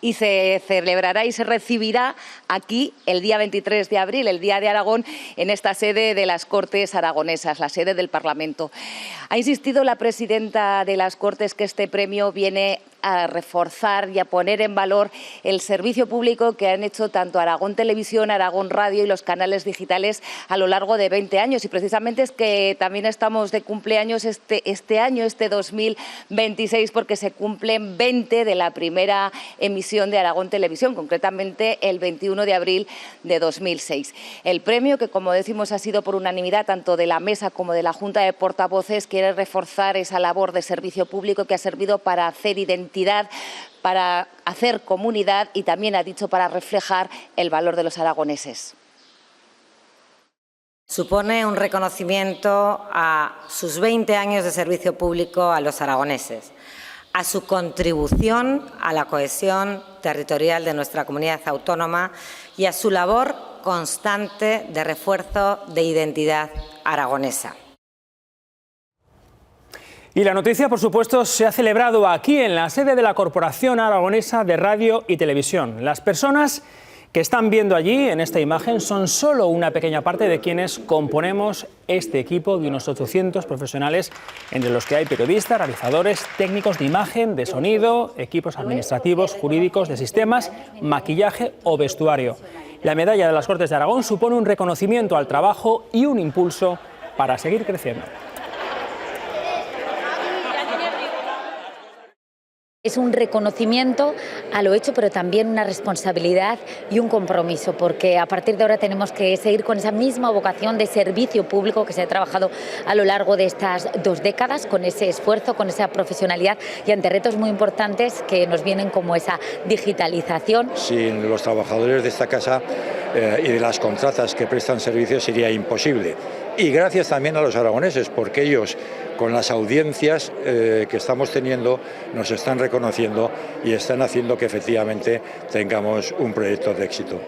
y se celebrará y se recibirá aquí el día 23 de abril, el Día de Aragón, en esta sede de las Cortes Aragonesas, la sede del Parlamento. Ha insistido la presidenta de las Cortes que este premio viene a reforzar y a poner en valor el servicio público que han hecho tanto Aragón Televisión, Aragón Radio y los canales digitales a lo largo de 20 años. Y precisamente es que también estamos de cumpleaños este año, este 2026, porque se cumplen 20 de la primera emisión de Aragón Televisión, concretamente el 21 de abril de 2006. El premio, que como decimos ha sido por unanimidad tanto de la mesa como de la Junta de Portavoces, quiere reforzar esa labor de servicio público que ha servido para hacer identidad, para hacer comunidad y también ha dicho para reflejar el valor de los aragoneses. Supone un reconocimiento a sus 20 años de servicio público a los aragoneses, a su contribución a la cohesión territorial de nuestra comunidad autónoma y a su labor constante de refuerzo de identidad aragonesa. Y la noticia, por supuesto, se ha celebrado aquí, en la sede de la Corporación Aragonesa de Radio y Televisión. Las personas que están viendo allí, en esta imagen, son solo una pequeña parte de quienes componemos este equipo de unos 800 profesionales, entre los que hay periodistas, realizadores, técnicos de imagen, de sonido, equipos administrativos, jurídicos, de sistemas, maquillaje o vestuario. La medalla de las Cortes de Aragón supone un reconocimiento al trabajo y un impulso para seguir creciendo. Es un reconocimiento a lo hecho, pero también una responsabilidad y un compromiso, porque a partir de ahora tenemos que seguir con esa misma vocación de servicio público que se ha trabajado a lo largo de estas 2 décadas, con ese esfuerzo, con esa profesionalidad y ante retos muy importantes que nos vienen como esa digitalización. Sin los trabajadores de esta casa y de las contratas que prestan servicios sería imposible. Y gracias también a los aragoneses, porque ellos, con las audiencias que estamos teniendo, nos están reconociendo y están haciendo que efectivamente tengamos un proyecto de éxito.